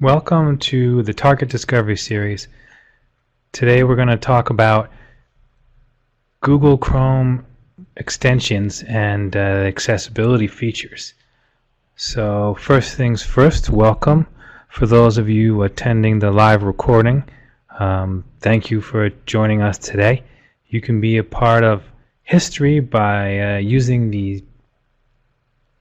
Welcome to the Target Discovery Series. Today we're going to talk about Google Chrome extensions and accessibility features. So first things first, welcome. For those of you attending the live recording, thank you for joining us today. You can be a part of history by using the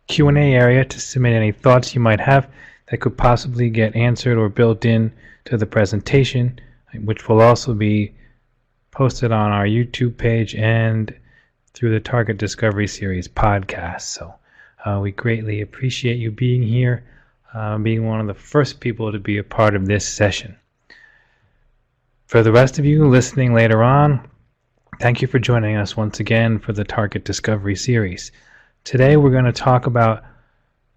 Q&A area to submit any thoughts you might have that could possibly get answered or built in to the presentation, which will also be posted on our YouTube page and through the Target Discovery Series podcast. So we greatly appreciate you being here, being one of the first people to be a part of this session. For the rest of you listening later on, thank you for joining us once again for the Target Discovery Series. Today we're going to talk about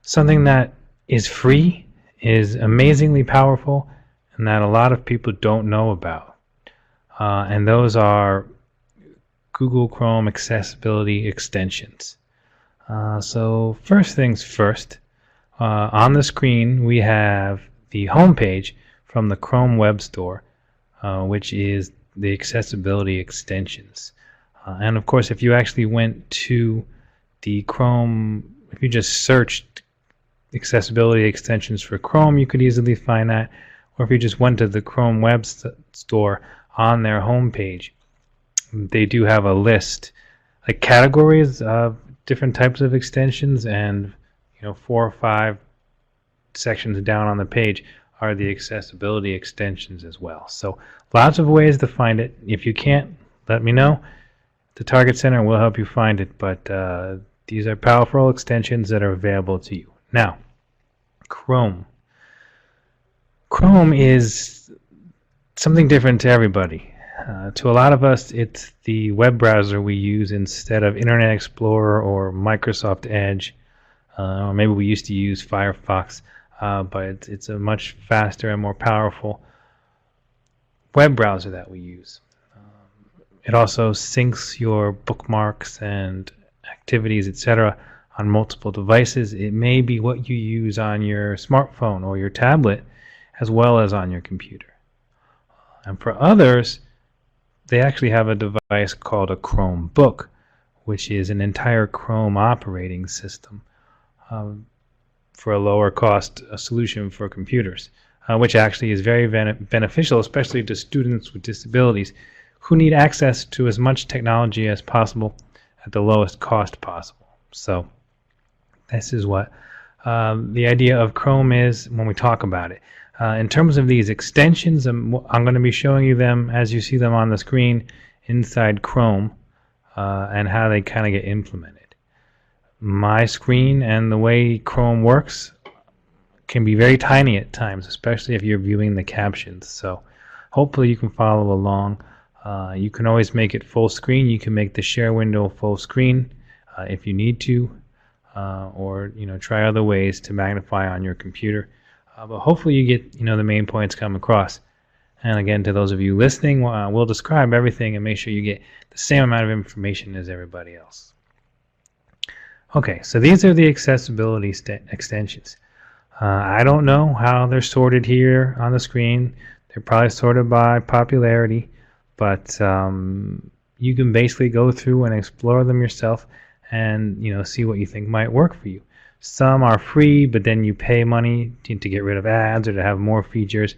something that is free, is amazingly powerful, and that a lot of people don't know about. And those are Google Chrome accessibility extensions. So first things first, on the screen we have the home page from the Chrome Web Store, which is the accessibility extensions. And of course, if you actually went to the Chrome, if you just searched accessibility extensions for Chrome, you could easily find that. Or if you just went to the Chrome Web Store on their homepage, they do have a list, like categories of different types of extensions, and 4 or 5 sections down on the page are the accessibility extensions as well. So lots of ways to find it. If you can't, let me know. The Target Center will help you find it, but these are powerful extensions that are available to you. Now, Chrome. Chrome is something different to everybody. To a lot of us, it's the web browser we use instead of Internet Explorer or Microsoft Edge. Or maybe we used to use Firefox, but it's a much faster and more powerful web browser that we use. It also syncs your bookmarks and activities, etc., on multiple devices. It may be what you use on your smartphone or your tablet, as well as on your computer. And for others, they actually have a device called a Chromebook, which is an entire Chrome operating system for a lower cost solution for computers, which actually is very beneficial, especially to students with disabilities who need access to as much technology as possible at the lowest cost possible. So this is what the idea of Chrome is when we talk about it. In terms of these extensions, I'm going to be showing you them as you see them on the screen inside Chrome, and how they kind of get implemented. My screen and the way Chrome works can be very tiny at times, especially if you're viewing the captions. So hopefully you can follow along. You can always make it full screen. You can make the share window full screen if you need to. Or try other ways to magnify on your computer, but hopefully you get the main points come across. And again, to those of you listening, we'll describe everything and make sure you get the same amount of information as everybody else. Okay, so these are the accessibility extensions. I don't know how they're sorted here on the screen. They're probably sorted by popularity, but you can basically go through and explore them yourself and see what you think might work for you. Some are free, but then you pay money to get rid of ads or to have more features.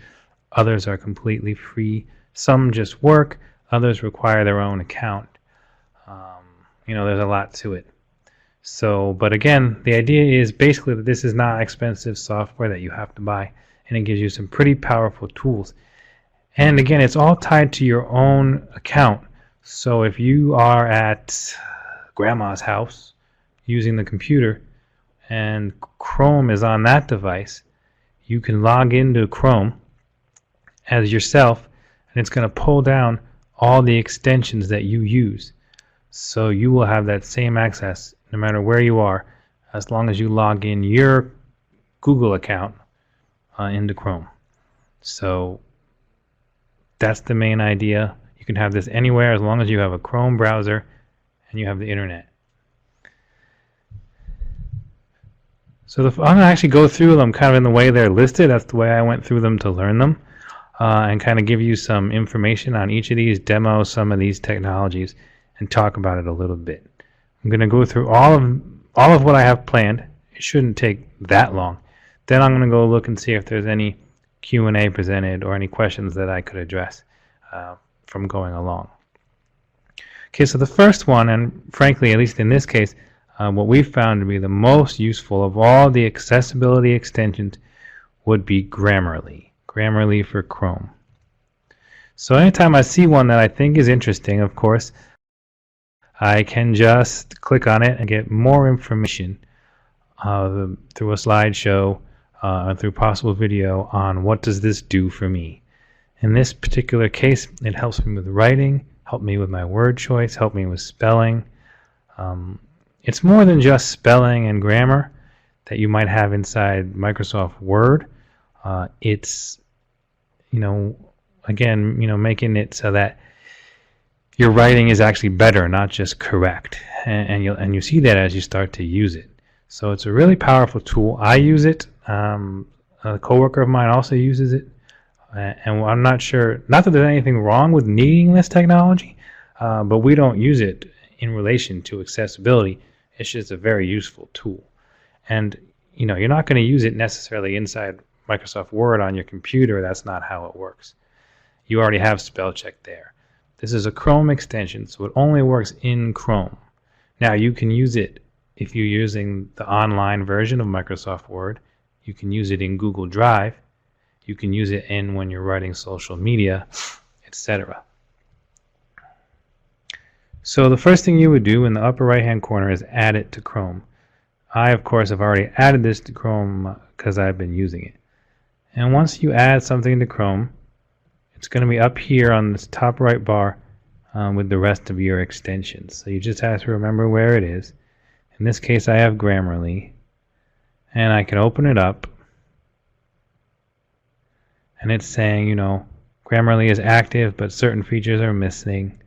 Others are completely free. Some just work. Others require their own account. There's a lot to it. So, but again, the idea is basically that this is not expensive software that you have to buy, and it gives you some pretty powerful tools. And again, it's all tied to your own account. So if you are at grandma's house using the computer and Chrome is on that device, you can log into Chrome as yourself, and it's going to pull down all the extensions that you use. So you will have that same access no matter where you are, as long as you log in your Google account into Chrome. So that's the main idea. You can have this anywhere as long as you have a Chrome browser and you have the internet. So I'm going to actually go through them kind of in the way they're listed. That's the way I went through them to learn them, and kind of give you some information on each of these, demo some of these technologies, and talk about it a little bit. I'm going to go through all of what I have planned. It shouldn't take that long. Then I'm going to go look and see if there's any Q&A presented or any questions that I could address from going along. Okay, so the first one, and frankly, at least in this case, what we've found to be the most useful of all the accessibility extensions would be Grammarly. Grammarly for Chrome. So anytime I see one that I think is interesting, of course, I can just click on it and get more information through a slideshow, through possible video on what does this do for me. In this particular case, it helps me with writing, help me with my word choice, help me with spelling. It's more than just spelling and grammar that you might have inside Microsoft Word. It's, again, making it so that your writing is actually better, not just correct. And you see that as you start to use it. So it's a really powerful tool. I use it. A coworker of mine also uses it. And I'm not sure, not that there's anything wrong with needing this technology, but we don't use it in relation to accessibility. It's just a very useful tool. And you're not going to use it necessarily inside Microsoft Word on your computer. That's not how it works. You already have Spellcheck there. This is a Chrome extension, so it only works in Chrome. Now you can use it if you're using the online version of Microsoft Word. You can use it in Google Drive. You can use it in when you're writing social media, etc. So the first thing you would do in the upper right hand corner is add it to Chrome. I, of course, have already added this to Chrome because I've been using it. And once you add something to Chrome, it's going to be up here on this top right bar with the rest of your extensions. So you just have to remember where it is. In this case, I have Grammarly. And I can open it up. And it's saying, Grammarly is active, but certain features are missing.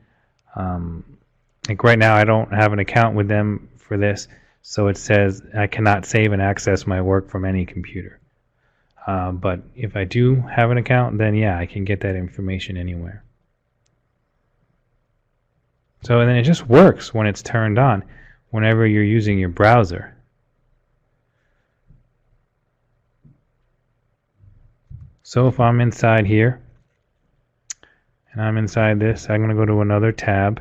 Like right now, I don't have an account with them for this, so it says I cannot save and access my work from any computer. But if I do have an account, then yeah, I can get that information anywhere. So then it just works when it's turned on, whenever you're using your browser. So if I'm inside here, and I'm inside this, I'm going to go to another tab.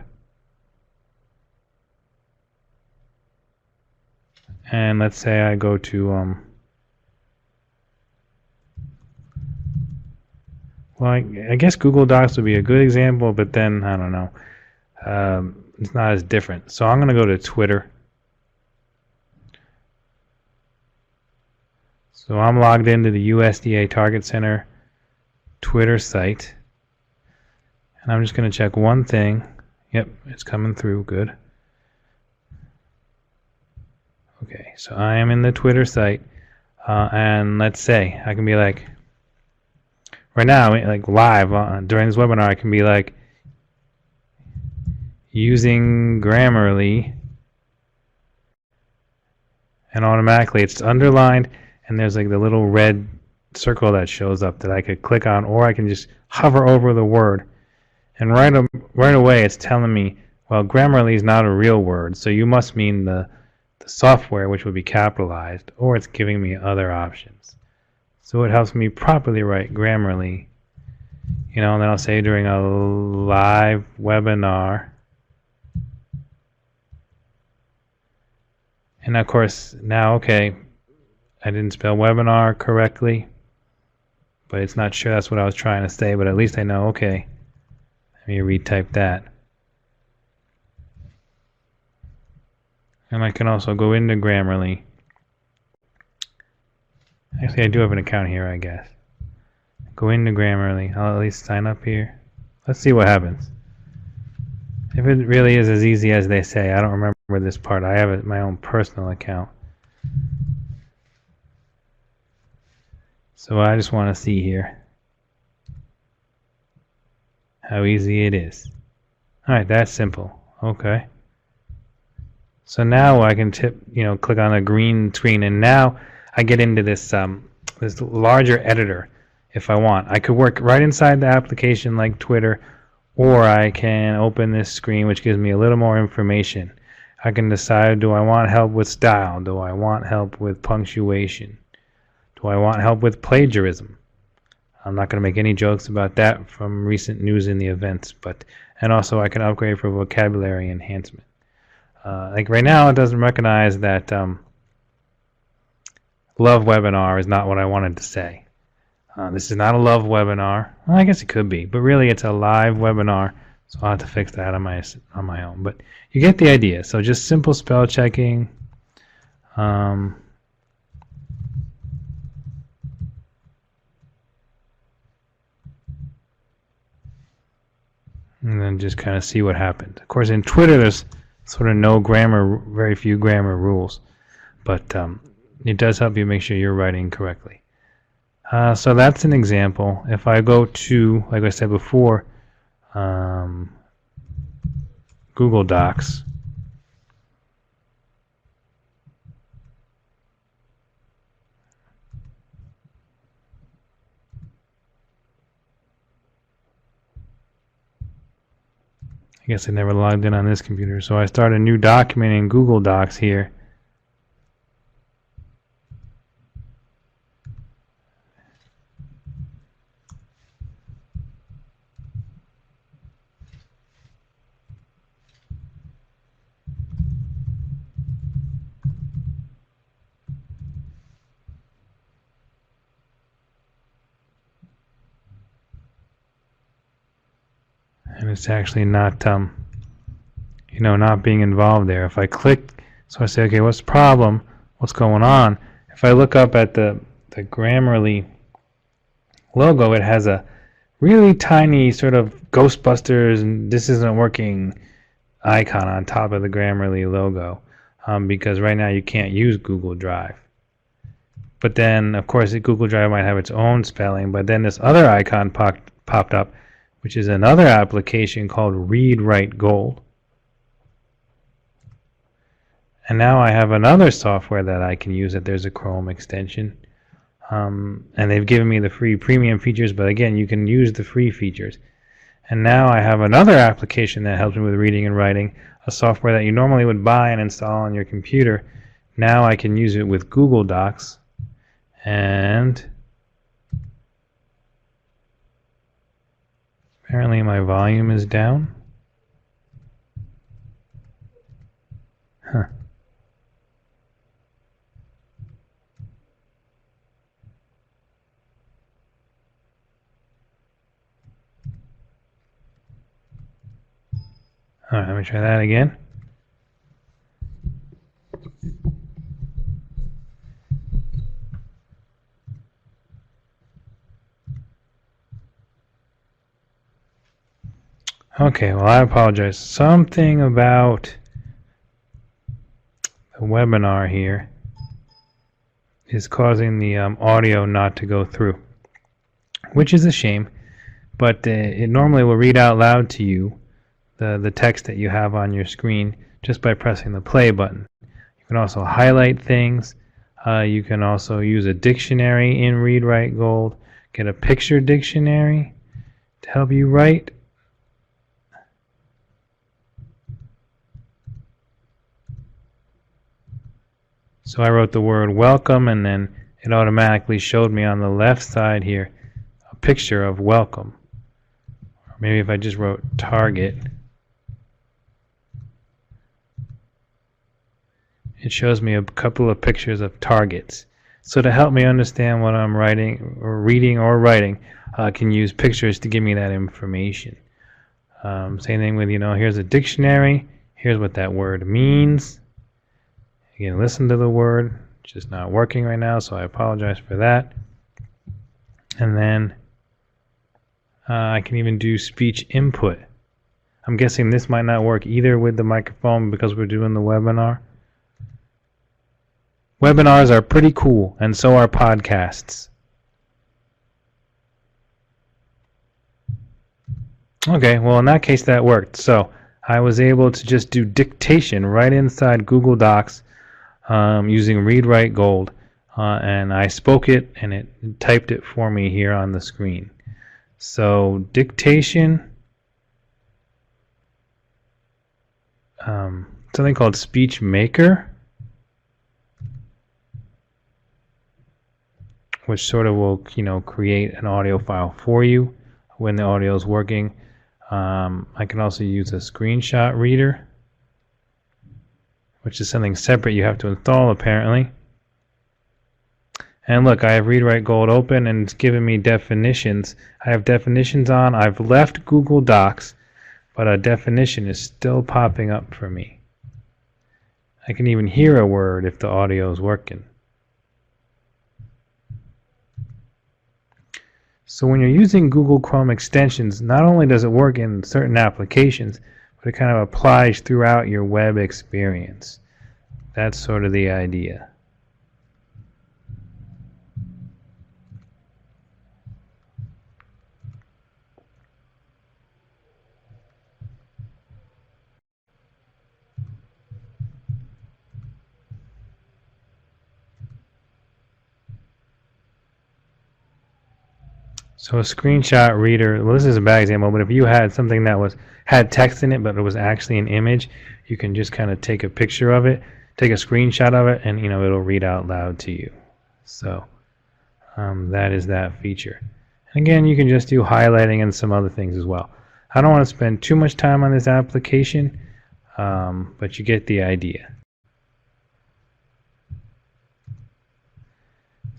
And let's say I go to, well, I guess Google Docs would be a good example, but then, I don't know, it's not as different. So I'm going to go to Twitter. So I'm logged into the USDA Target Center Twitter site. And I'm just going to check one thing. Yep, it's coming through. Good. Okay, so I am in the Twitter site. And let's say I can be like, right now, like live during this webinar, I can be like, using Grammarly. And automatically it's underlined. And there's like the little red circle that shows up that I could click on, or I can just hover over the word. And right away it's telling me, well, Grammarly is not a real word, so you must mean the software, which would be capitalized, or it's giving me other options. So it helps me properly write Grammarly. And then I'll say during a live webinar. And of course, now, okay, I didn't spell webinar correctly, but it's not sure that's what I was trying to say, but at least I know, okay, let me retype that. And I can also go into Grammarly. Actually, I do have an account here, I guess. Go into Grammarly. I'll at least sign up here. Let's see what happens. If it really is as easy as they say, I don't remember this part. I have my own personal account. So I just want to see here how easy it is. Alright, that's simple. Okay. So now I can click on a green screen, and now I get into this this larger editor if I want. I could work right inside the application like Twitter, or I can open this screen, which gives me a little more information. I can decide, do I want help with style? Do I want help with punctuation? Do I want help with plagiarism? I'm not going to make any jokes about that from recent news in the events, and also I can upgrade for vocabulary enhancement. Like right now, it doesn't recognize that love webinar is not what I wanted to say. This is not a love webinar. Well, I guess it could be, but really it's a live webinar, so I'll have to fix that on my own. But you get the idea. So just simple spell checking. And then just kind of see what happened. Of course, in Twitter, there's sort of no grammar, very few grammar rules, but it does help you make sure you're writing correctly. So that's an example. If I go to, like I said before, Google Docs, I guess I never logged in on this computer, so I start a new document in Google Docs here. And it's actually not, not being involved there. If I click, so I say, okay, what's the problem? What's going on? If I look up at the Grammarly logo, it has a really tiny sort of Ghostbusters and this isn't working icon on top of the Grammarly logo, because right now you can't use Google Drive. But then, of course, Google Drive might have its own spelling, but then this other icon popped up, which is another application called Read Write Gold. And now I have another software that I can use that there's a Chrome extension. And they've given me the free premium features, but again, you can use the free features. And now I have another application that helps me with reading and writing, a software that you normally would buy and install on your computer. Now I can use it with Google Docs. And apparently my volume is down. Huh. All right, let me try that again. Okay, well, I apologize. Something about the webinar here is causing the audio not to go through, which is a shame, but it normally will read out loud to you the text that you have on your screen just by pressing the play button. You can also highlight things. You can also use a dictionary in Read Write Gold, get a picture dictionary to help you write. So I wrote the word welcome, and then it automatically showed me on the left side here a picture of welcome. Or maybe if I just wrote target, it shows me a couple of pictures of targets. So to help me understand what I'm writing or reading or writing, I can use pictures to give me that information. Same thing with, here's a dictionary. Here's what that word means. Again, listen to the word. It's just not working right now, so I apologize for that. And then I can even do speech input. I'm guessing this might not work either with the microphone because we're doing the webinar. Webinars are pretty cool, and so are podcasts. Okay, well, in that case, that worked. So I was able to just do dictation right inside Google Docs using Read Write Gold, and I spoke it and it typed it for me here on the screen. So dictation, something called Speech Maker, which sort of will, create an audio file for you when the audio is working. I can also use a screenshot reader, which is something separate you have to install apparently. And look, I have Read Write Gold open and it's giving me definitions. I have definitions on. I've left Google Docs, but a definition is still popping up for me. I can even hear a word if the audio is working. So when you're using Google Chrome extensions, not only does it work in certain applications, but it kind of applies throughout your web experience. That's sort of the idea. So a screenshot reader, well, this is a bad example, but if you had something that had text in it, but it was actually an image, you can just kind of take a picture of it, take a screenshot of it, and it'll read out loud to you. So that is that feature. And again, you can just do highlighting and some other things as well. I don't want to spend too much time on this application, but you get the idea.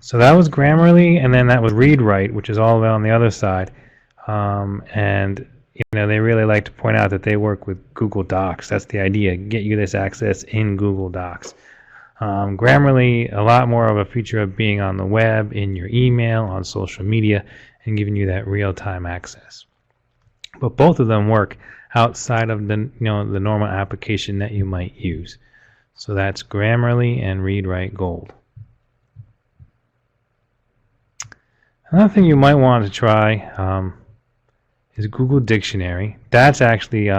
So that was Grammarly, and then that was Read Write, which is all the way on the other side. And they really like to point out that they work with Google Docs. That's the idea, get you this access in Google Docs. Grammarly, a lot more of a feature of being on the web, in your email, on social media, and giving you that real-time access. But both of them work outside of the the normal application that you might use. So that's Grammarly and Read Write Gold. Another thing you might want to try is Google Dictionary. That's actually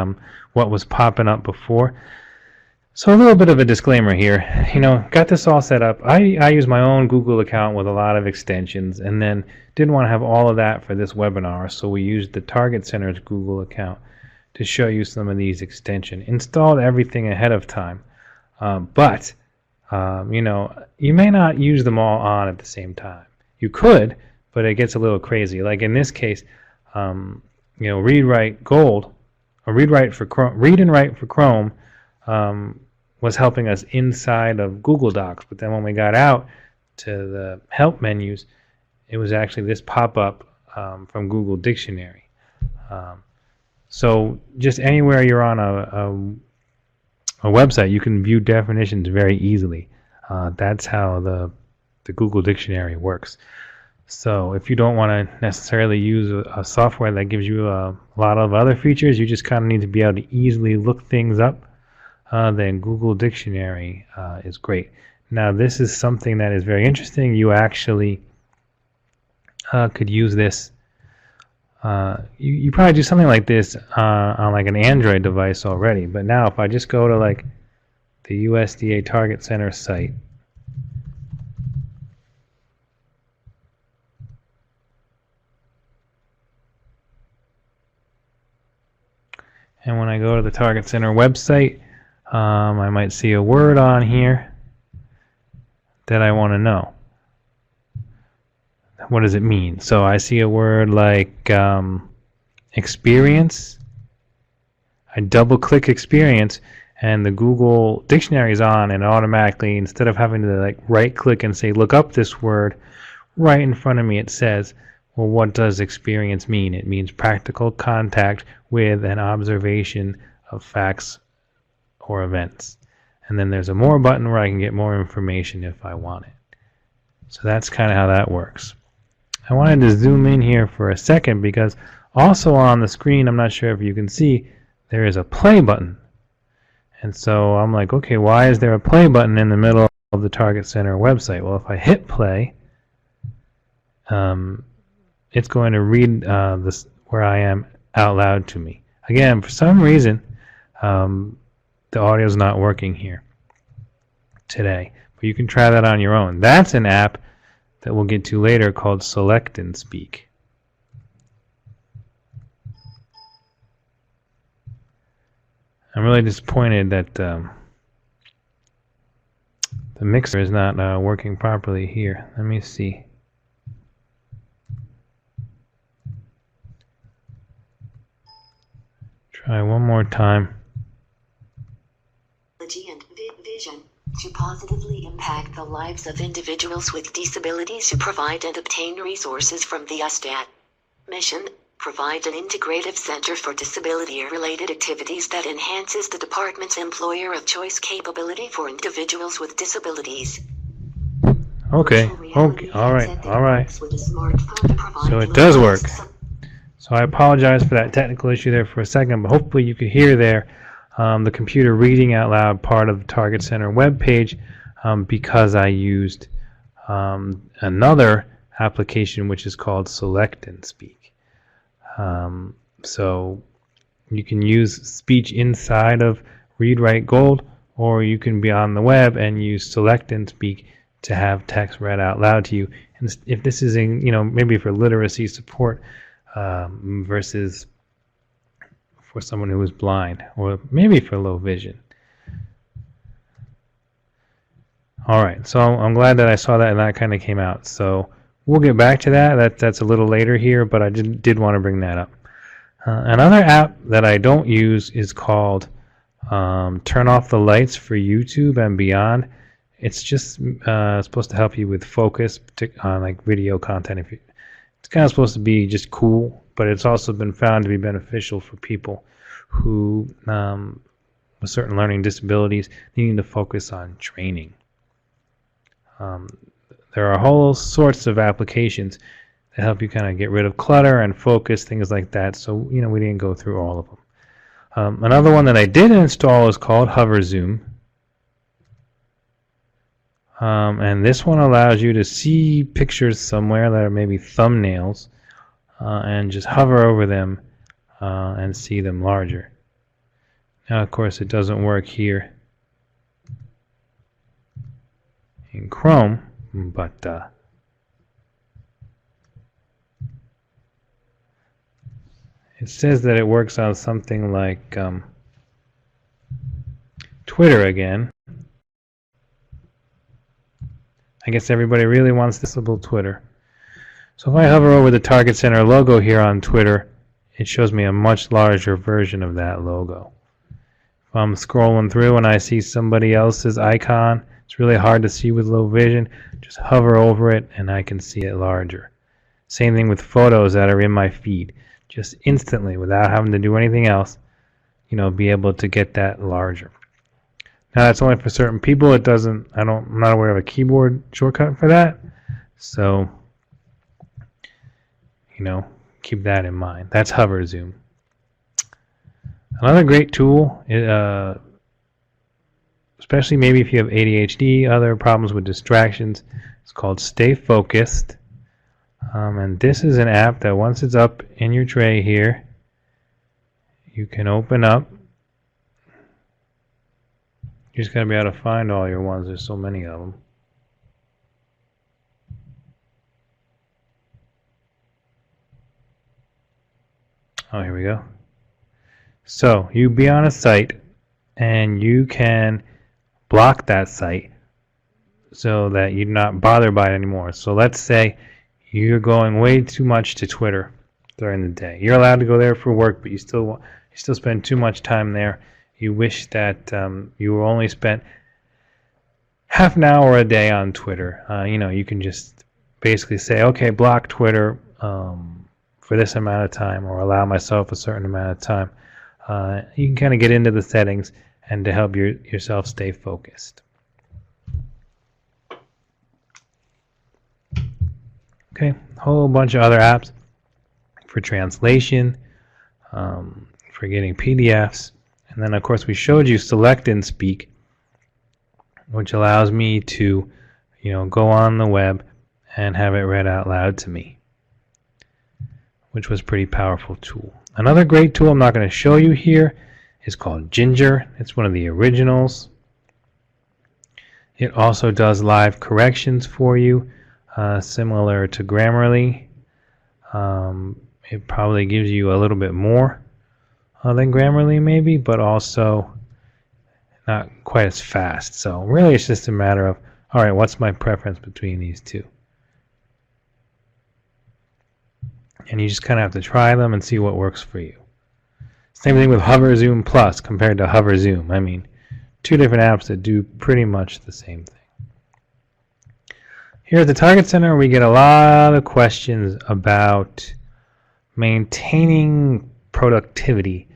what was popping up before. So a little bit of a disclaimer here. Got this all set up. I use my own Google account with a lot of extensions, and then didn't want to have all of that for this webinar, so we used the Target Center's Google account to show you some of these extensions. Installed everything ahead of time, but you may not use them all on at the same time. You could, but it gets a little crazy. Like in this case, Read Write Gold, or Read and Write for Chrome, was helping us inside of Google Docs. But then when we got out to the help menus, it was actually this pop-up from Google Dictionary. So just anywhere you're on a website, you can view definitions very easily. That's how the Google Dictionary works. So if you don't want to necessarily use a software that gives you a lot of other features, you just kind of need to be able to easily look things up, then Google Dictionary is great. Now this is something that is very interesting. You actually could use this. You probably do something like this on like an Android device already, but now if I just go to like the USDA Target Center site, and when I go to the Target Center website, I might see a word on here that I want to know. What does it mean? So I see a word like experience. I double click experience, and the Google Dictionary is on, and automatically, instead of having to like right click and say look up this word, right in front of me it says, well, what does experience mean? It means practical contact with an observation of facts or events. And then there's a more button where I can get more information if I want it. So that's kind of how that works. I wanted to zoom in here for a second because also on the screen, I'm not sure if you can see, there is a play button. And so I'm like, okay, why is there a play button in the middle of the Target Center website? Well, if I hit play, it's going to read this where I am out loud to me. Again, for some reason, the audio is not working here today. But you can try that on your own. That's an app that we'll get to later called Select and Speak. I'm really disappointed that the mixer is not working properly here. Let me see. Try one more time. And vision to positively impact the lives of individuals with disabilities who provide and obtain resources from the USDAT. Mission: provide an integrative center for disability-related activities that enhances the department's employer of choice capability for individuals with disabilities. Okay, all right. So it does work. So I apologize for that technical issue there for a second, but hopefully you could hear there the computer reading out loud part of the Target Center web page because I used another application which is called Select and Speak. So you can use speech inside of Read Write Gold, or you can be on the web and use Select and Speak to have text read out loud to you. And if this is in, maybe for literacy support versus for someone who is blind, or maybe for low vision. Alright, so I'm glad that I saw that and that kind of came out. So we'll get back to that. That's a little later here, but I did want to bring that up. Another app that I don't use is called Turn Off the Lights for YouTube and Beyond. It's just supposed to help you with focus on like video content. It's kind of supposed to be just cool, but it's also been found to be beneficial for people who with certain learning disabilities needing to focus on training. There are whole sorts of applications that help you kind of get rid of clutter and focus, things like that. So we didn't go through all of them. Another one that I did install is called Hover Zoom. And this one allows you to see pictures somewhere that are maybe thumbnails and just hover over them and see them larger. Now, of course, it doesn't work here in Chrome, but it says that it works on something like Twitter again. I guess everybody really wants this little Twitter. So if I hover over the Target Center logo here on Twitter, it shows me a much larger version of that logo. If I'm scrolling through and I see somebody else's icon, it's really hard to see with low vision, just hover over it and I can see it larger. Same thing with photos that are in my feed. Just instantly, without having to do anything else, be able to get that larger. Now that's only for certain people. I'm not aware of a keyboard shortcut for that. So, keep that in mind. That's Hover Zoom. Another great tool, especially maybe if you have ADHD, other problems with distractions, it's called Stay Focused. And this is an app that once it's up in your tray here, you can open up. You just got to be able to find all your ones. There's so many of them. Oh, here we go. So you be on a site and you can block that site so that you're not bothered by it anymore. So let's say you're going way too much to Twitter during the day. You're allowed to go there for work, but you still spend too much time there. You wish that you were only spent half an hour a day on Twitter. You can just basically say, okay, block Twitter for this amount of time, or allow myself a certain amount of time. You can kind of get into the settings and to help yourself stay focused. Okay, a whole bunch of other apps for translation, for getting PDFs. And then, of course, we showed you Select and Speak, which allows me to, go on the web and have it read out loud to me, which was a pretty powerful tool. Another great tool I'm not going to show you here is called Ginger. It's one of the originals. It also does live corrections for you, similar to Grammarly. It probably gives you a little bit more than Grammarly maybe, but also not quite as fast. So really it's just a matter of, all right, what's my preference between these two? And you just kind of have to try them and see what works for you. Same thing with Hover Zoom Plus compared to Hover Zoom. I mean, two different apps that do pretty much the same thing. Here at the Target Center, we get a lot of questions about maintaining productivity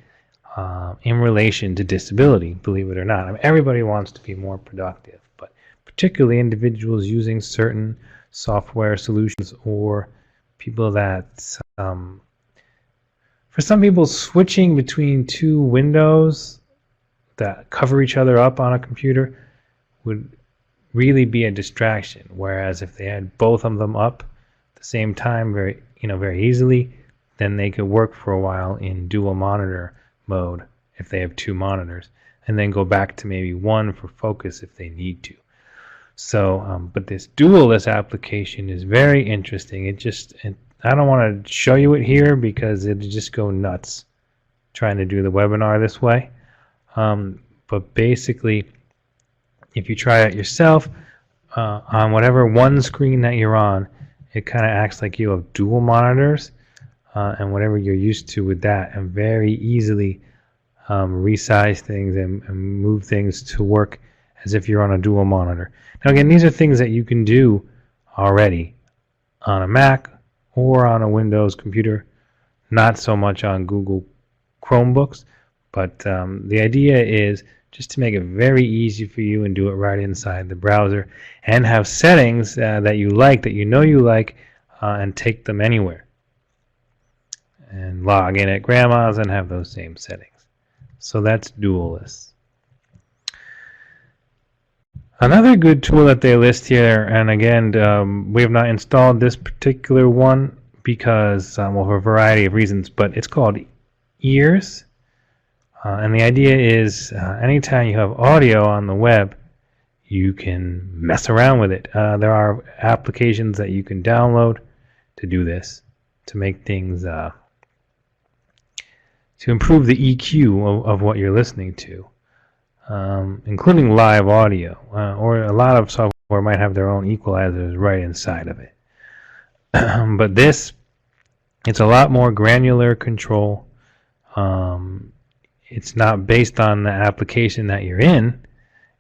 in relation to disability, believe it or not. I mean, everybody wants to be more productive, but particularly individuals using certain software solutions or people that, for some people, switching between two windows that cover each other up on a computer would really be a distraction, whereas if they had both of them up at the same time very easily, then they could work for a while in dual monitor mode if they have two monitors, and then go back to maybe one for focus if they need to. So, but this dual-less application is very interesting. I don't want to show you it here because it'd just go nuts trying to do the webinar this way. But basically, if you try it yourself, on whatever one screen that you're on, it kind of acts like you have dual monitors, and whatever you're used to with that, and very easily resize things and move things to work as if you're on a dual monitor. Now again, these are things that you can do already on a Mac or on a Windows computer, not so much on Google Chromebooks, but the idea is just to make it very easy for you and do it right inside the browser, and have settings that you like, and take them anywhere. And log in at grandma's and have those same settings. So that's dual-less. Another good tool that they list here, and again, we have not installed this particular one because, for a variety of reasons, but it's called Ears. And the idea is anytime you have audio on the web, you can mess around with it. There are applications that you can download to do this, to make things, to improve the EQ of what you're listening to, including live audio, or a lot of software might have their own equalizers right inside of it. But it's a lot more granular control. It's not based on the application that you're in.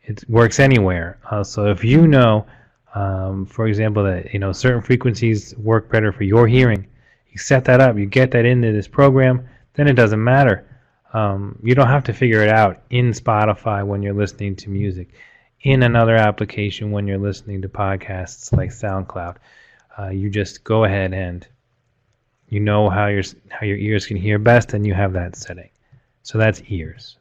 It works anywhere. So if you know, for example, that certain frequencies work better for your hearing, you set that up, you get that into this program, then it doesn't matter. You don't have to figure it out in Spotify when you're listening to music, in another application when you're listening to podcasts like SoundCloud. You just go ahead and you know how your ears can hear best, and you have that setting. So that's Ears.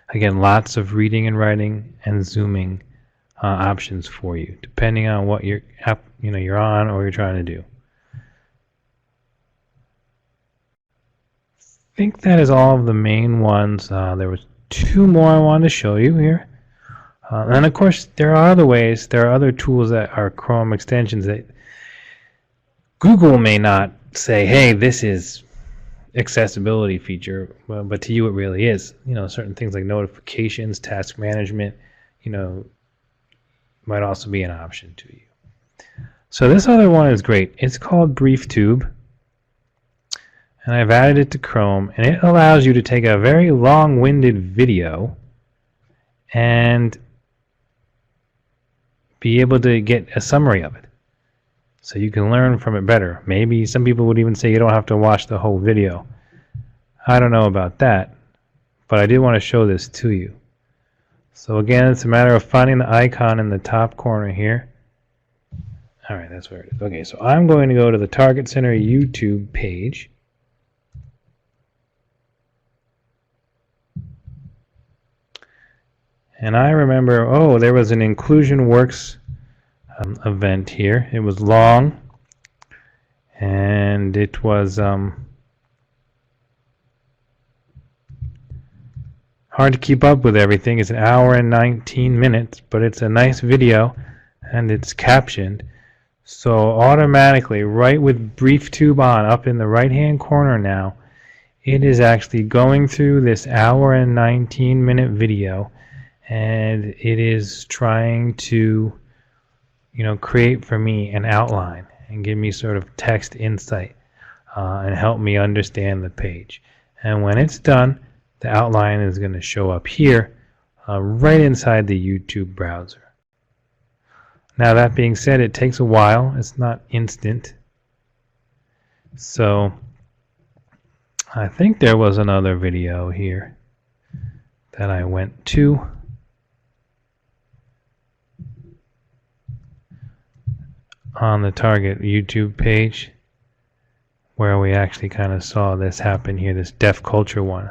Again, lots of reading and writing and zooming options for you, depending on what you're on or you're trying to do. I think that is all of the main ones. There was two more I wanted to show you here. And of course, there are other ways. There are other tools that are Chrome extensions that Google may not say, hey, this is accessibility feature, but to you it really is. Certain things like notifications, task management, might also be an option to you. So this other one is great. It's called BriefTube, and I've added it to Chrome, and it allows you to take a very long-winded video and be able to get a summary of it, so you can learn from it better. Maybe some people would even say you don't have to watch the whole video. I don't know about that, but I did want to show this to you. So again, it's a matter of finding the icon in the top corner here. Alright, that's where it is. Okay, so I'm going to go to the Target Center YouTube page. And I remember, there was an Inclusion Works event here. It was long, and it was hard to keep up with everything. It's an hour and 19 minutes, but it's a nice video and it's captioned. So automatically, right with BriefTube on, up in the right-hand corner now, it is actually going through this hour and 19-minute video, and it is trying to, create for me an outline and give me sort of text insight and help me understand the page. And when it's done, the outline is going to show up here, right inside the YouTube browser. Now that being said, it takes a while. It's not instant. So I think there was another video here that I went to. On the target YouTube page where we actually kind of saw this happen here, this deaf culture one.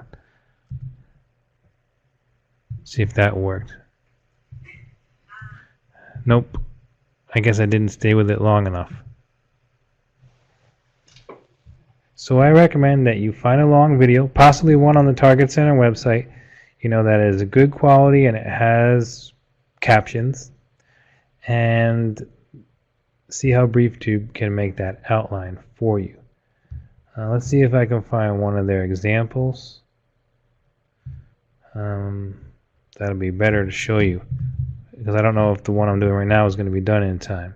See if that worked. Nope. I guess I didn't stay with it long enough. So I recommend that you find a long video, possibly one on the Target Center website, that is a good quality and it has captions, and see how BriefTube can make that outline for you. Let's see if I can find one of their examples. That'll be better to show you, because I don't know if the one I'm doing right now is going to be done in time.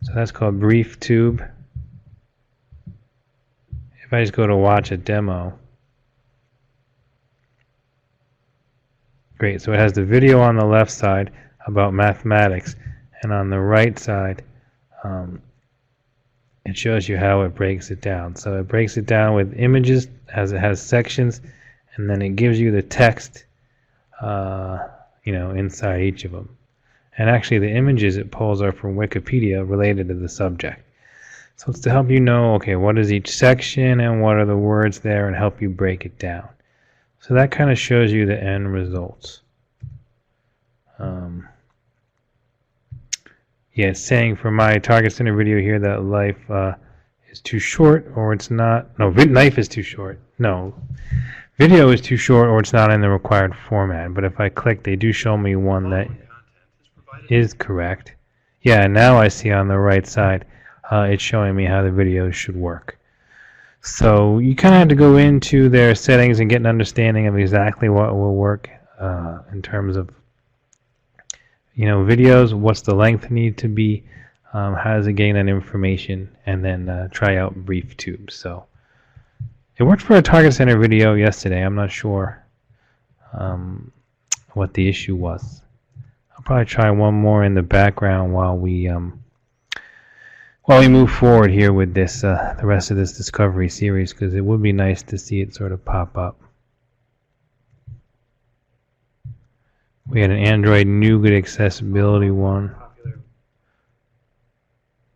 So that's called BriefTube. If I just go to watch a demo. Great, so it has the video on the left side about mathematics, and on the right side it shows you how it breaks it down. So it breaks it down with images, as it has sections, and then it gives you the text inside each of them. And actually the images it pulls are from Wikipedia related to the subject. So it's to help you know, okay, what is each section and what are the words there, and help you break it down. So that kind of shows you the end results. Yeah, it's saying for my Target Center video here that life is too short, or it's not. No, life is too short. No, video is too short, or it's not in the required format. But if I click, they do show me one that is correct. Yeah, now I see on the right side, it's showing me how the videos should work. So you kind of have to go into their settings and get an understanding of exactly what will work in terms of videos, what's the length need to be, how does it gain that information, and then try out BriefTube. So it worked for a Target Center video yesterday. I'm not sure what the issue was. I'll probably try one more in the background while we move forward here with this the rest of this Discovery series, because it would be nice to see it sort of pop up. We had an Android Nougat accessibility one.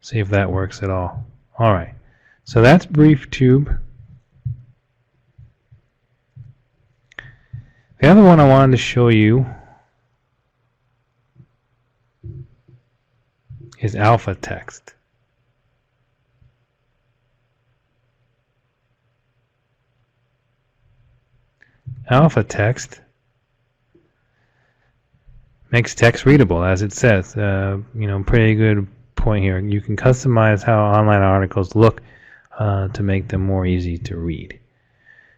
See if that works at all. Alright, so that's BriefTube. The other one I wanted to show you is Alpha Text. Alpha Text makes text readable, as it says. Pretty good point here. You can customize how online articles look to make them more easy to read.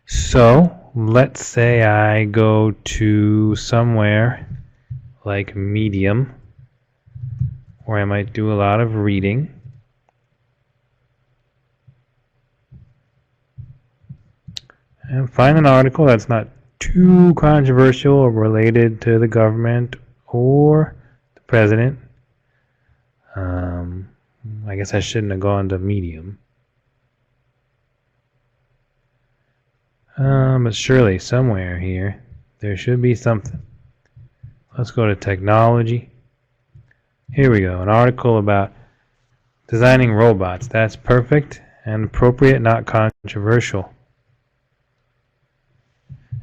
So let's say I go to somewhere like Medium, where I might do a lot of reading. And find an article that's not too controversial or related to the government or the president. I guess I shouldn't have gone to Medium. But surely somewhere here there should be something. Let's go to technology. Here we go. An article about designing robots. That's perfect and appropriate, not controversial.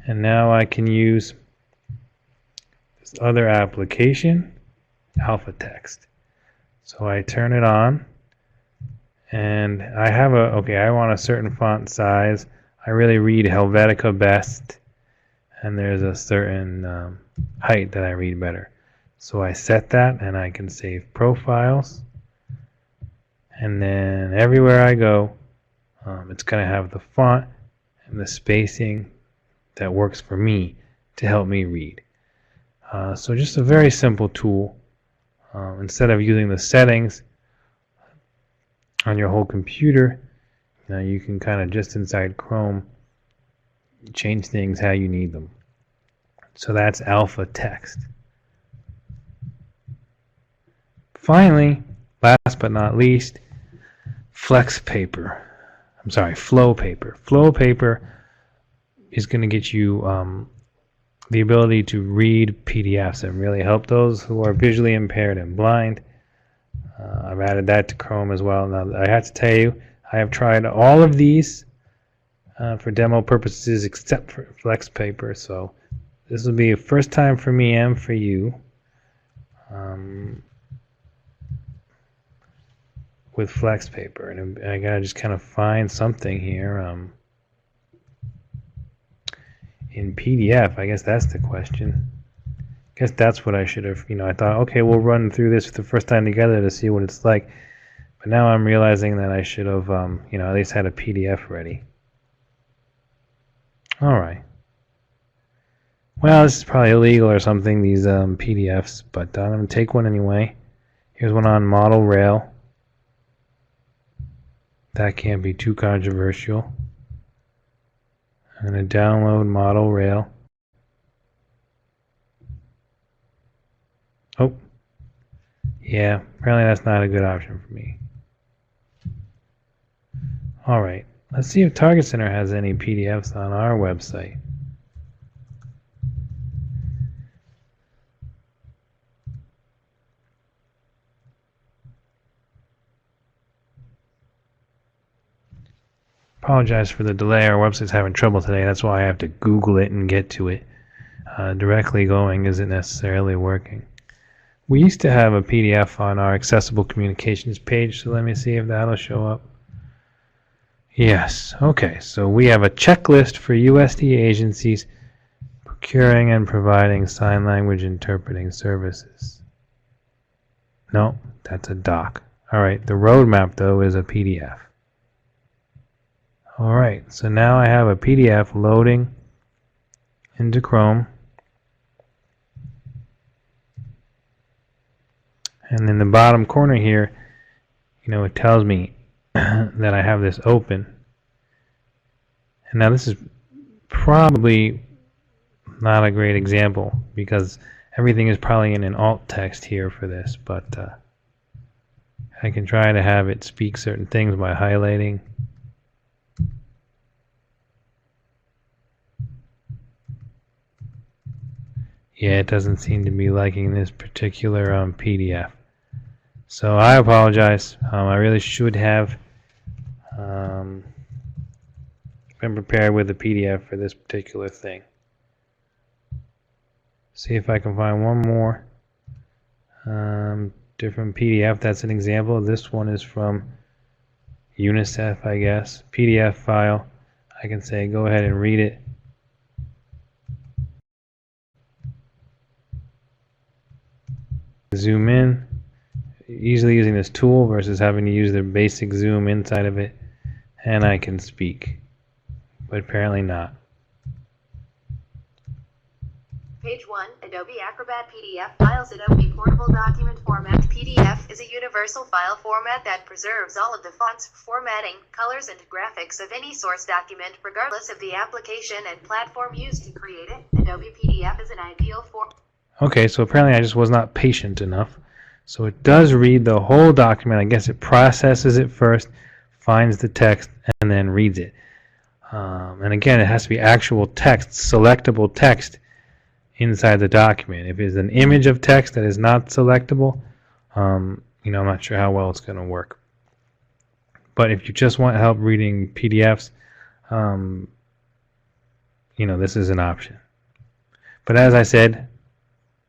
And now I can use this other application, Alpha Text. So I turn it on, and I have I want a certain font size. I really read Helvetica best, and there's a certain height that I read better. So I set that, and I can save profiles, and then everywhere I go, it's going to have the font and the spacing that works for me to help me read. So just a very simple tool. Instead of using the settings on your whole computer, you can kind of just inside Chrome change things how you need them. So that's alpha text. Finally, last but not least, flow paper. Flow paper is going to get you the ability to read PDFs and really help those who are visually impaired and blind. I've added that to Chrome as well. Now, I have to tell you, I have tried all of these for demo purposes except for FlexPaper, so this will be a first time for me and for you with FlexPaper. And I gotta just kind of find something here. In PDF, I guess that's the question. I guess that's what I should have, I thought, okay, we'll run through this for the first time together to see what it's like. But now I'm realizing that I should have, at least had a PDF ready. Alright. Well, this is probably illegal or something, these PDFs, but I'm going to take one anyway. Here's one on model rail. That can't be too controversial. I'm going to download model rail. Oh, yeah, apparently that's not a good option for me. Alright, let's see if Target Center has any PDFs on our website. Apologize for the delay. Our website's having trouble today. That's why I have to Google it and get to it. Directly going isn't necessarily working. We used to have a PDF on our accessible communications page, so let me see if that'll show up. Yes, okay, so we have a checklist for USD agencies procuring and providing sign language interpreting services. No, that's a doc. Alright, the roadmap though is a PDF. Alright, so now I have a PDF loading into Chrome. And in the bottom corner here, it tells me that I have this open. And now this is probably not a great example because everything is probably in an alt text here for this, but I can try to have it speak certain things by highlighting. Yeah, it doesn't seem to be liking this particular PDF. So I apologize. I really should have been prepared with a PDF for this particular thing. See if I can find one more different PDF. That's an example. This one is from UNICEF, I guess. PDF file. I can say go ahead and read it. Zoom in, easily using this tool versus having to use the basic zoom inside of it, and I can speak, but apparently not. Page 1, Adobe Acrobat PDF Files. Adobe Portable Document Format. PDF is a universal file format that preserves all of the fonts, formatting, colors, and graphics of any source document regardless of the application and platform used to create it. Adobe PDF is an ideal format. Okay, so apparently I just was not patient enough. So it does read the whole document. I guess it processes it first, finds the text, and then reads it. And again, it has to be actual text, selectable text inside the document. If it's an image of text that is not selectable, I'm not sure how well it's going to work. But if you just want help reading PDFs, this is an option. But as I said,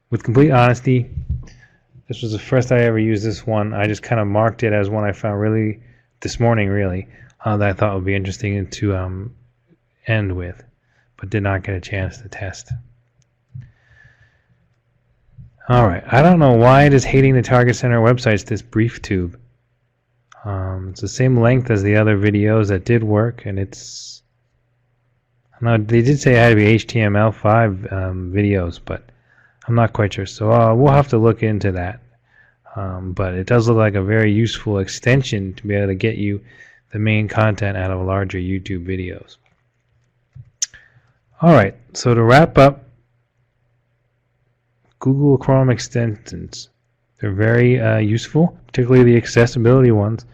with complete honesty, this was the first I ever used this one. I just kind of marked it as one I found this morning, that I thought would be interesting to end with, but did not get a chance to test. Alright, I don't know why it is hating the Target Center websites this brief tube. It's the same length as the other videos that did work, and it's... No, they did say it had to be HTML5 videos, but I'm not quite sure. So we'll have to look into that. But it does look like a very useful extension to be able to get you the main content out of larger YouTube videos. Alright, so to wrap up, Google Chrome extensions. They're very useful, particularly the accessibility ones.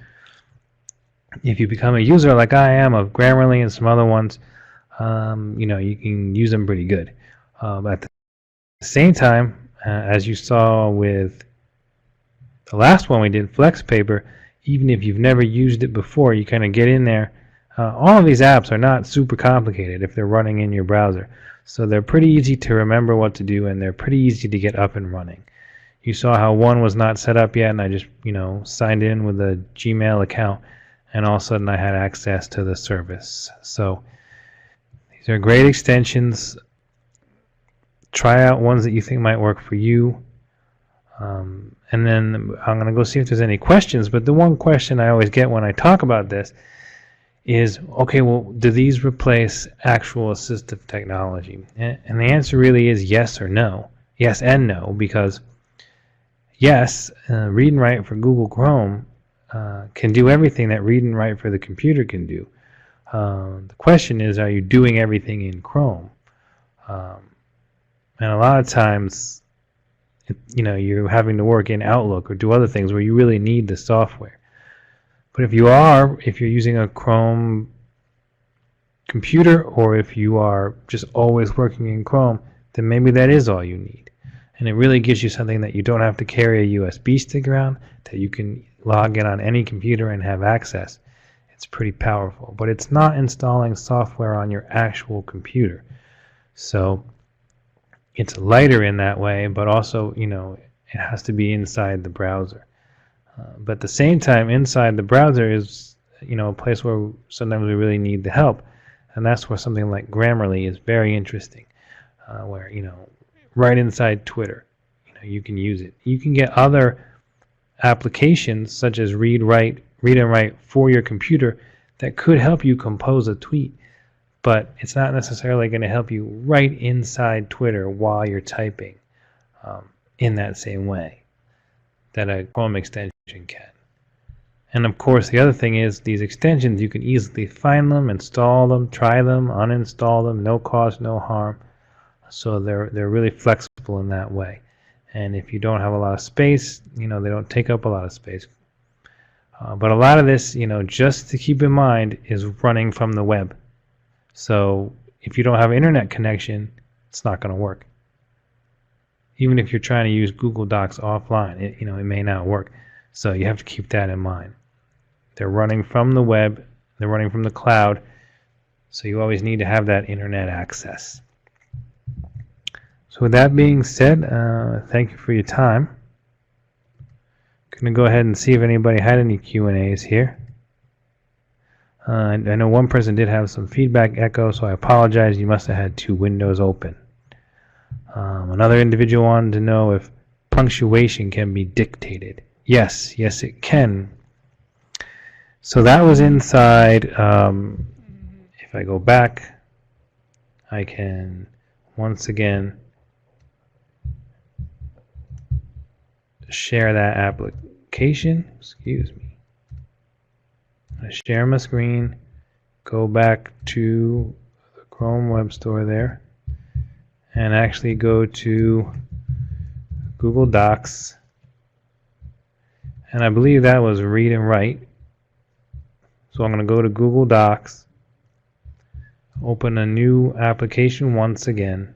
If you become a user like I am of Grammarly and some other ones, you can use them pretty good. At the same time, as you saw with the last one we did, FlexPaper, even if you've never used it before, you kind of get in there. All of these apps are not super complicated if they're running in your browser. So they're pretty easy to remember what to do, and they're pretty easy to get up and running. You saw how one was not set up yet, and I just, signed in with a Gmail account, and all of a sudden I had access to the service. So these are great extensions. Try out ones that you think might work for you. And then I'm going to go see if there's any questions, but the one question I always get when I talk about this is, okay, well, do these replace actual assistive technology? And the answer really is yes or no. Yes and no, because yes, read and write for Google Chrome can do everything that read and write for the computer can do. The question is, are you doing everything in Chrome? And a lot of times, you're having to work in Outlook or do other things where you really need the software. But if you're using a Chrome computer, or if you are just always working in Chrome, then maybe that is all you need. And it really gives you something that you don't have to carry a USB stick around, that you can log in on any computer and have access. It's pretty powerful, but it's not installing software on your actual computer. So it's lighter in that way, but also, it has to be inside the browser. But at the same time, inside the browser is, a place where sometimes we really need the help. And that's where something like Grammarly is very interesting, where, right inside Twitter, you can use it. You can get other applications such as read and write for your computer that could help you compose a tweet, but it's not necessarily going to help you right inside Twitter while you're typing in that same way that a Chrome extension can. And of course, the other thing is these extensions, you can easily find them, install them, try them, uninstall them, no cost, no harm. So they're really flexible in that way. And if you don't have a lot of space, they don't take up a lot of space. But a lot of this, just to keep in mind, is running from the web. So if you don't have an internet connection, it's not going to work. Even if you're trying to use Google Docs offline, it may not work. So you have to keep that in mind. They're running from the web, they're running from the cloud, so you always need to have that internet access. So with that being said, thank you for your time. I'm going to go ahead and see if anybody had any Q&As here. I know one person did have some feedback echo, so I apologize. You must have had two windows open. Another individual wanted to know if punctuation can be dictated. Yes, it can. So that was inside. If I go back, I can once again share that application. Excuse me. I share my screen, go back to the Chrome Web Store there, and actually go to Google Docs. And I believe that was read and write. So I'm going to go to Google Docs, open a new application once again,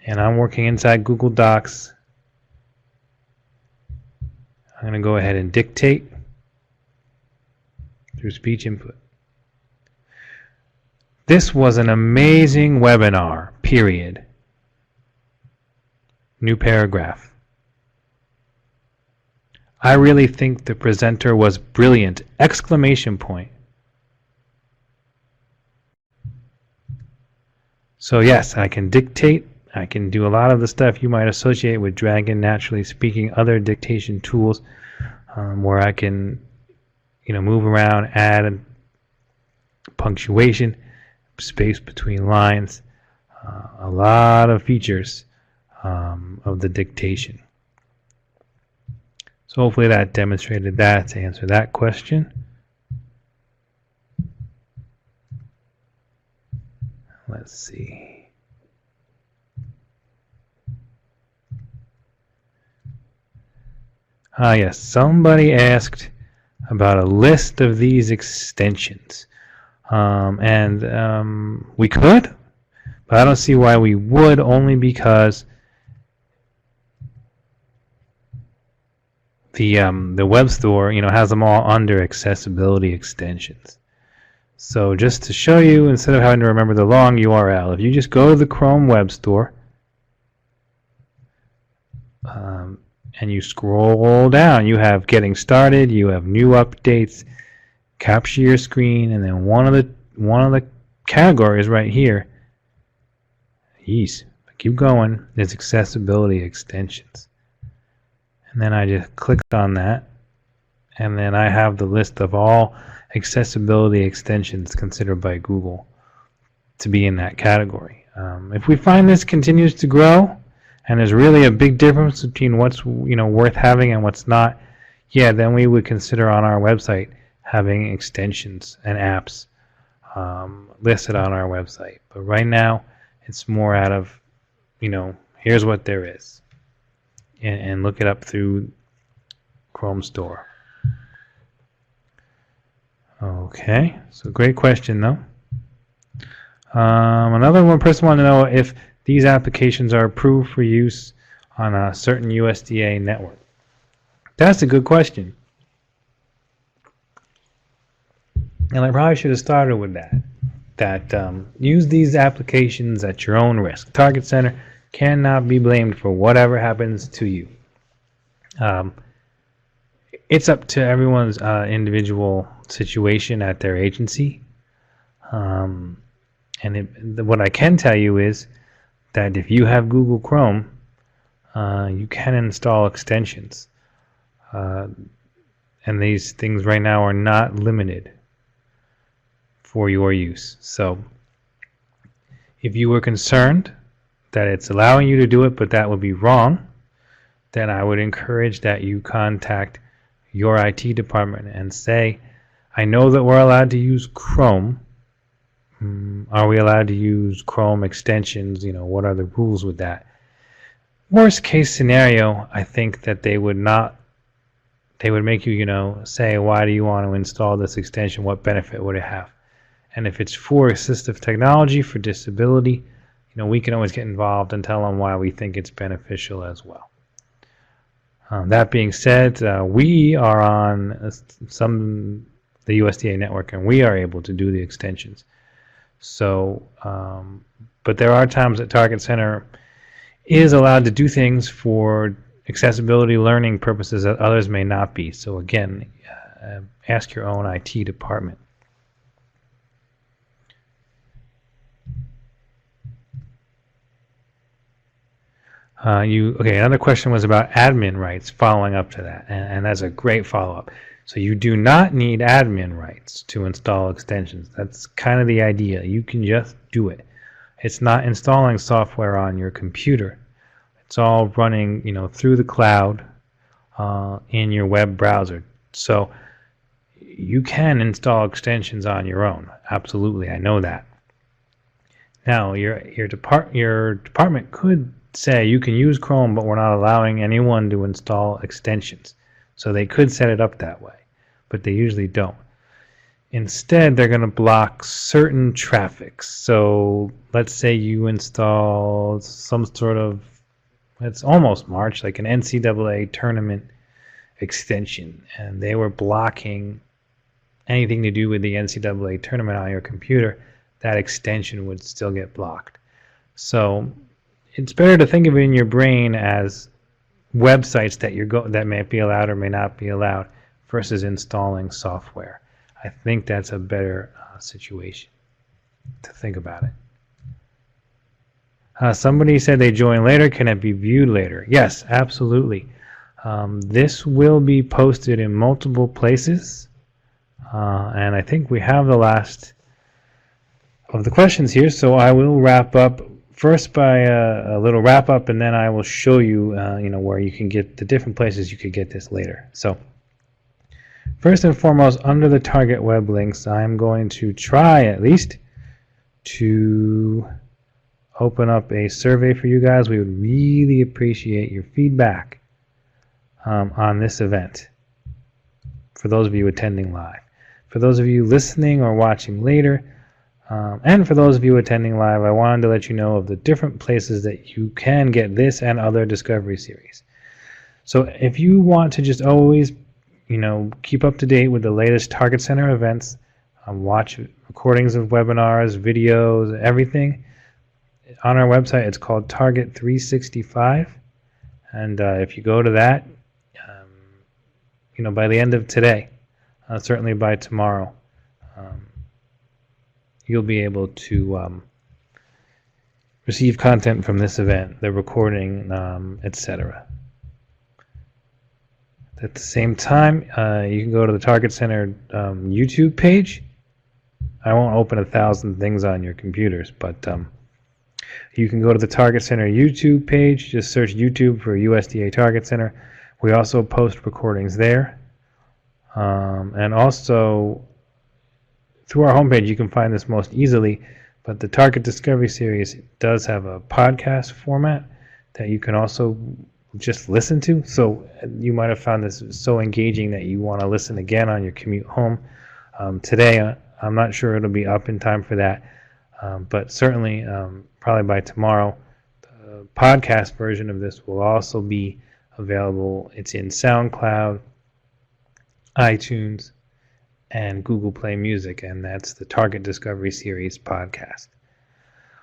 and I'm working inside Google Docs. I'm going to go ahead and dictate through speech input. This was an amazing webinar, period. New paragraph. I really think the presenter was brilliant! Exclamation point. So yes, I can dictate. I can do a lot of the stuff you might associate with Dragon, naturally speaking, other dictation tools, where I can, move around, add punctuation, space between lines, a lot of features of the dictation. So hopefully that demonstrated that to answer that question. Let's see. Yes, somebody asked about a list of these extensions. We could, but I don't see why we would, only because the web store, has them all under accessibility extensions. So just to show you, instead of having to remember the long URL, if you just go to the Chrome web store and you scroll down, you have getting started, you have new updates, capture your screen, and then one of the categories right here, keep going, is accessibility extensions. And then I just clicked on that, and then I have the list of all accessibility extensions considered by Google to be in that category. If we find this continues to grow, and there's really a big difference between what's worth having and what's not, then we would consider on our website having extensions and apps listed on our website. But right now, it's more out of, here's what there is, and look it up through Chrome Store. Okay, so great question though. Another one person wanted to know if these applications are approved for use on a certain USDA network. That's a good question. And I probably should have started with that. Use these applications at your own risk. Target Center cannot be blamed for whatever happens to you. It's up to everyone's individual situation at their agency. What I can tell you is that if you have Google Chrome, you can install extensions. And these things right now are not limited for your use. So if you were concerned that it's allowing you to do it, but that would be wrong, then I would encourage that you contact your IT department and say, I know that we're allowed to use Chrome. Are we allowed to use Chrome extensions? What are the rules with that? Worst case scenario, I think that they would make you, say, why do you want to install this extension? What benefit would it have? And if it's for assistive technology, for disability, we can always get involved and tell them why we think it's beneficial as well. That being said, we are on the USDA network, and we are able to do the extensions. So, but there are times that Target Center is allowed to do things for accessibility learning purposes that others may not be. So again, ask your own IT department. Another question was about admin rights, following up to that, and that's a great follow-up. So you do not need admin rights to install extensions. That's kind of the idea. You can just do it. It's not installing software on your computer. It's all running, through the cloud in your web browser. So you can install extensions on your own. Absolutely, I know that. Now, your department could say you can use Chrome, but we're not allowing anyone to install extensions. So they could set it up that way, but they usually don't. Instead, they're going to block certain traffic. So let's say you install some sort of, it's almost March, like an NCAA tournament extension, and they were blocking anything to do with the NCAA tournament on your computer, that extension would still get blocked. So it's better to think of it in your brain as websites that may be allowed or may not be allowed versus installing software. I think that's a better situation to think about it. Somebody said they joined later. Can it be viewed later? Yes, absolutely. This will be posted in multiple places. And I think we have the last of the questions here, so I will wrap up first by a little wrap up, and then I will show you, where you can get the different places you could get this later. So first and foremost, under the target web links, I'm going to try at least to open up a survey for you guys. We would really appreciate your feedback on this event, for those of you attending live. For those of you listening or watching later, and for those of you attending live, I wanted to let you know of the different places that you can get this and other Discovery series. So if you want to just always, keep up to date with the latest Target Center events, watch recordings of webinars, videos, everything, on our website, it's called Target 365. And if you go to that, by the end of today, certainly by tomorrow, you'll be able to receive content from this event, the recording, etc. At the same time, you can go to the Target Center YouTube page. I won't open 1,000 things on your computers, but you can go to the Target Center YouTube page. Just search YouTube for USDA Target Center. We also post recordings there. And also, through our homepage, you can find this most easily, but the Target Discovery Series does have a podcast format that you can also just listen to. So you might have found this so engaging that you want to listen again on your commute home. Today, I'm not sure it'll be up in time for that, but certainly probably by tomorrow, the podcast version of this will also be available. It's in SoundCloud, iTunes, and Google Play Music, and that's the Target Discovery Series podcast.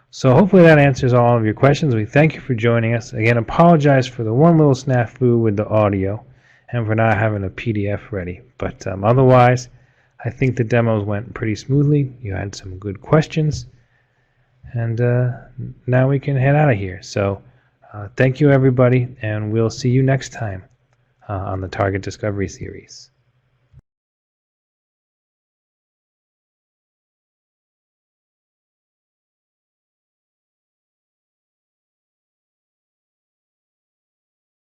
So hopefully that answers all of your questions. We thank you for joining us. Again, apologize for the one little snafu with the audio and for not having a PDF ready. But otherwise, I think the demos went pretty smoothly. You had some good questions. And now we can head out of here. So thank you, everybody, and we'll see you next time on the Target Discovery Series.